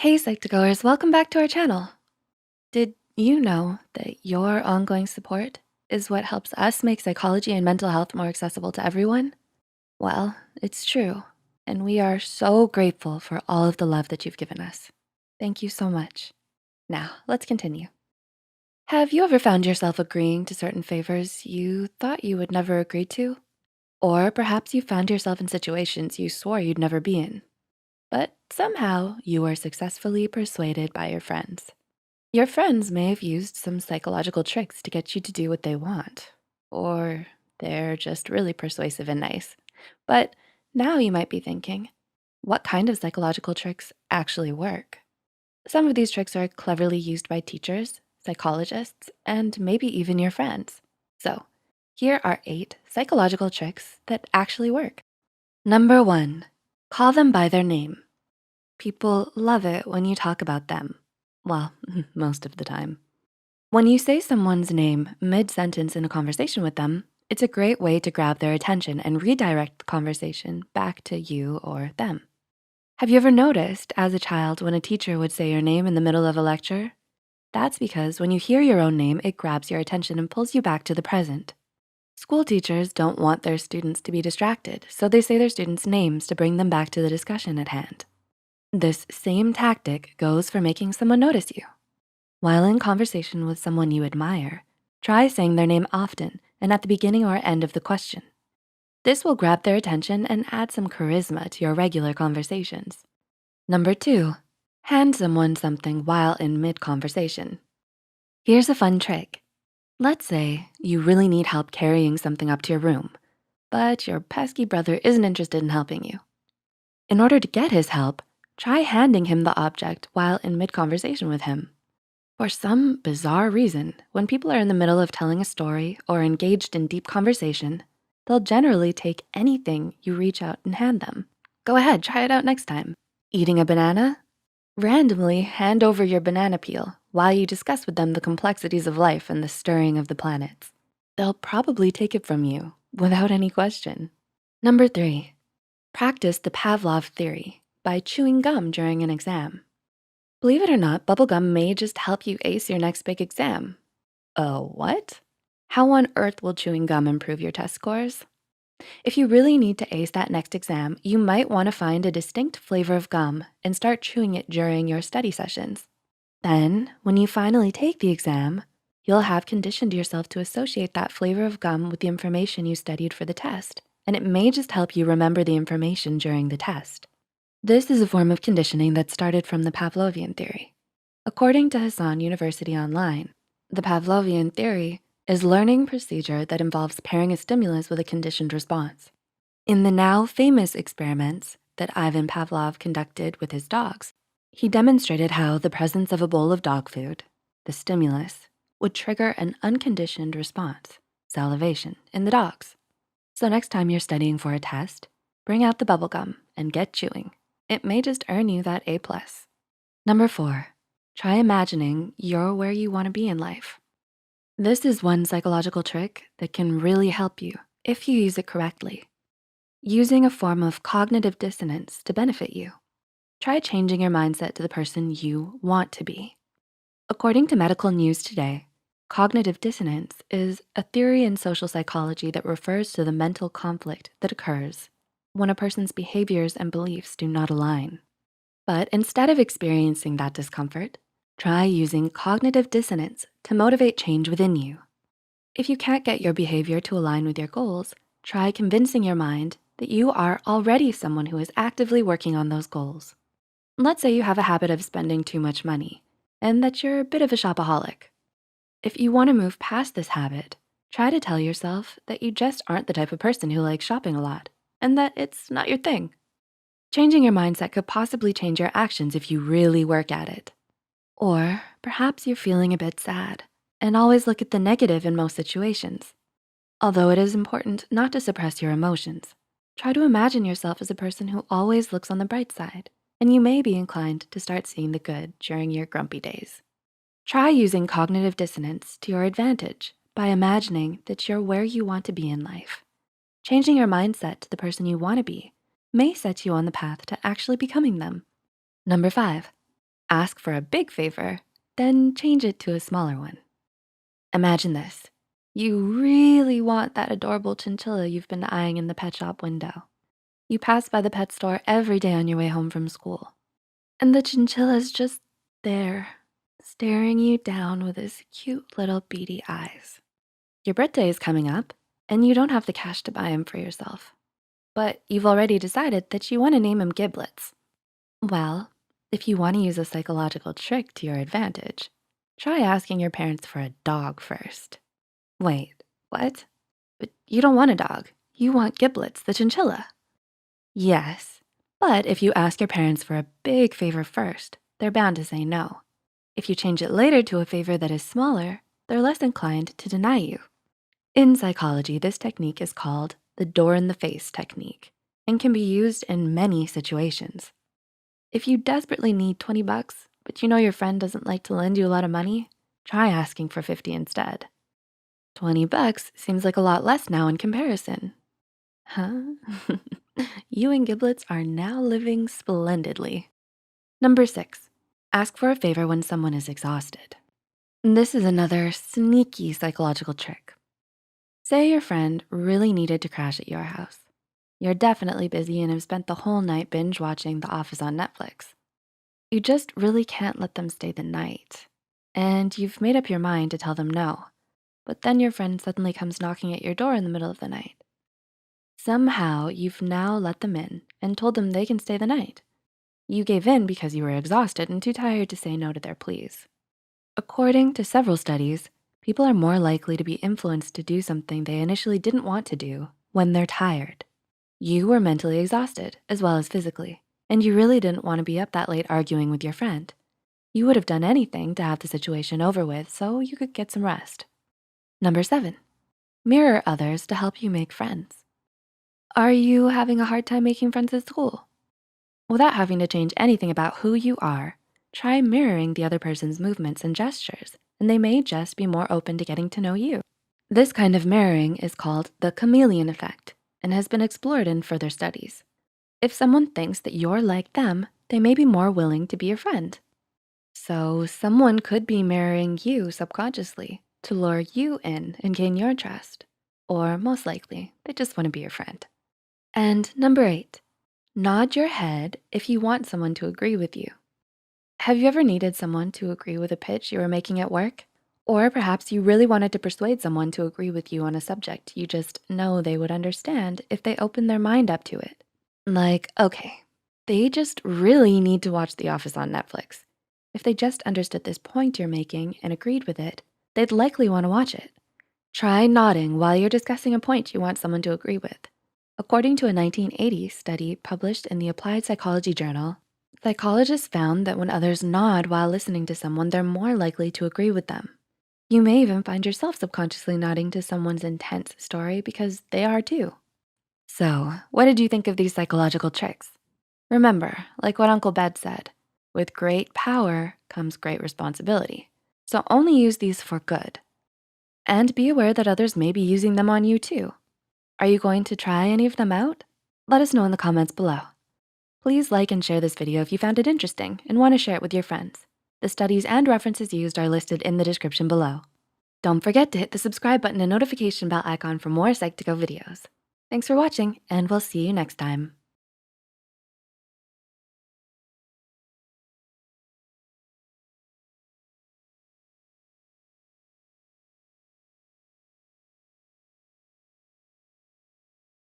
Hey Psych2Goers, welcome back to our channel. Did you know that your ongoing support is what helps us make psychology and mental health more accessible to everyone? Well, it's true, and we are so grateful for all of the love that you've given us. Thank you so much. Now, let's continue. Have you ever found yourself agreeing to certain favors you thought you would never agree to? Or perhaps you found yourself in situations you swore you'd never be in, but somehow you were successfully persuaded by your friends. Your friends may have used some psychological tricks to get you to do what they want, or they're just really persuasive and nice. But now you might be thinking, what kind of psychological tricks actually work? Some of these tricks are cleverly used by teachers, psychologists, and maybe even your friends. So here are 8 psychological tricks that actually work. Number 1, call them by their name. People love it when you talk about them. Well, most of the time. When you say someone's name mid-sentence in a conversation with them, it's a great way to grab their attention and redirect the conversation back to you or them. Have you ever noticed as a child when a teacher would say your name in the middle of a lecture? That's because when you hear your own name, it grabs your attention and pulls you back to the present. School teachers don't want their students to be distracted, so they say their students' names to bring them back to the discussion at hand. This same tactic goes for making someone notice you. While in conversation with someone you admire, try saying their name often and at the beginning or end of the question. This will grab their attention and add some charisma to your regular conversations. Number 2, hand someone something while in mid-conversation. Here's a fun trick. Let's say you really need help carrying something up to your room, but your pesky brother isn't interested in helping you. In order to get his help, try handing him the object while in mid-conversation with him. For some bizarre reason, when people are in the middle of telling a story or engaged in deep conversation, they'll generally take anything you reach out and hand them. Go ahead, try it out next time. Eating a banana? Randomly hand over your banana peel while you discuss with them the complexities of life and the stirring of the planets. They'll probably take it from you without any question. Number 3, practice the Pavlov theory by chewing gum during an exam. Believe it or not, bubblegum may just help you ace your next big exam. Oh, what? How on earth will chewing gum improve your test scores? If you really need to ace that next exam, you might wanna find a distinct flavor of gum and start chewing it during your study sessions. Then, when you finally take the exam, you'll have conditioned yourself to associate that flavor of gum with the information you studied for the test, and it may just help you remember the information during the test. This is a form of conditioning that started from the Pavlovian theory. According to Hassan University Online, the Pavlovian theory is learning procedure that involves pairing a stimulus with a conditioned response. In the now famous experiments that Ivan Pavlov conducted with his dogs, he demonstrated how the presence of a bowl of dog food, the stimulus, would trigger an unconditioned response, salivation, in the dogs. So next time you're studying for a test, bring out the bubble gum and get chewing. It may just earn you that A+. Number 4, try imagining you're where you wanna be in life. This is one psychological trick that can really help you if you use it correctly. Using a form of cognitive dissonance to benefit you. Try changing your mindset to the person you want to be. According to Medical News Today, cognitive dissonance is a theory in social psychology that refers to the mental conflict that occurs when a person's behaviors and beliefs do not align. But instead of experiencing that discomfort, try using cognitive dissonance to motivate change within you. If you can't get your behavior to align with your goals, try convincing your mind that you are already someone who is actively working on those goals. Let's say you have a habit of spending too much money and that you're a bit of a shopaholic. If you wanna move past this habit, try to tell yourself that you just aren't the type of person who likes shopping a lot and that it's not your thing. Changing your mindset could possibly change your actions if you really work at it. Or perhaps you're feeling a bit sad and always look at the negative in most situations. Although it is important not to suppress your emotions, try to imagine yourself as a person who always looks on the bright side, and you may be inclined to start seeing the good during your grumpy days. Try using cognitive dissonance to your advantage by imagining that you're where you want to be in life. Changing your mindset to the person you wanna be may set you on the path to actually becoming them. Number 5, Ask for a big favor, then change it to a smaller one. Imagine this. You really want that adorable chinchilla you've been eyeing in the pet shop window. You pass by the pet store every day on your way home from school, and the chinchilla's just there, staring you down with his cute little beady eyes. Your birthday is coming up, and you don't have the cash to buy him for yourself. But you've already decided that you wanna name him Giblets. Well, if you wanna use a psychological trick to your advantage, try asking your parents for a dog first. Wait, what? But you don't want a dog. You want Giblets, the chinchilla. Yes, but if you ask your parents for a big favor first, they're bound to say no. If you change it later to a favor that is smaller, they're less inclined to deny you. In psychology, this technique is called the door in the face technique and can be used in many situations. If you desperately need 20 bucks, but you know your friend doesn't like to lend you a lot of money, try asking for 50 instead. 20 bucks seems like a lot less now in comparison. Huh? You and Giblets are now living splendidly. Number 6, ask for a favor when someone is exhausted. This is another sneaky psychological trick. Say your friend really needed to crash at your house. You're definitely busy and have spent the whole night binge watching The Office on Netflix. You just really can't let them stay the night. And you've made up your mind to tell them no, but then your friend suddenly comes knocking at your door in the middle of the night. Somehow you've now let them in and told them they can stay the night. You gave in because you were exhausted and too tired to say no to their pleas. According to several studies, people are more likely to be influenced to do something they initially didn't want to do when they're tired. You were mentally exhausted as well as physically, and you really didn't want to be up that late arguing with your friend. You would have done anything to have the situation over with so you could get some rest. Number 7, mirror others to help you make friends. Are you having a hard time making friends at school? Without having to change anything about who you are, try mirroring the other person's movements and gestures, and they may just be more open to getting to know you. This kind of mirroring is called the chameleon effect and has been explored in further studies. If someone thinks that you're like them, they may be more willing to be your friend. So someone could be mirroring you subconsciously to lure you in and gain your trust. Or most likely, they just wanna be your friend. And number 8, nod your head if you want someone to agree with you. Have you ever needed someone to agree with a pitch you were making at work? Or perhaps you really wanted to persuade someone to agree with you on a subject you just know they would understand if they opened their mind up to it. Like, okay, they just really need to watch The Office on Netflix. If they just understood this point you're making and agreed with it, they'd likely wanna watch it. Try nodding while you're discussing a point you want someone to agree with. According to a 1980 study published in the Applied Psychology Journal, psychologists found that when others nod while listening to someone, they're more likely to agree with them. You may even find yourself subconsciously nodding to someone's intense story because they are too. So, what did you think of these psychological tricks? Remember, like what Uncle Bed said, with great power comes great responsibility. So only use these for good. And be aware that others may be using them on you too. Are you going to try any of them out? Let us know in the comments below. Please like and share this video if you found it interesting and want to share it with your friends. The studies and references used are listed in the description below. Don't forget to hit the subscribe button and notification bell icon for more Psych2Go videos. Thanks for watching, and we'll see you next time.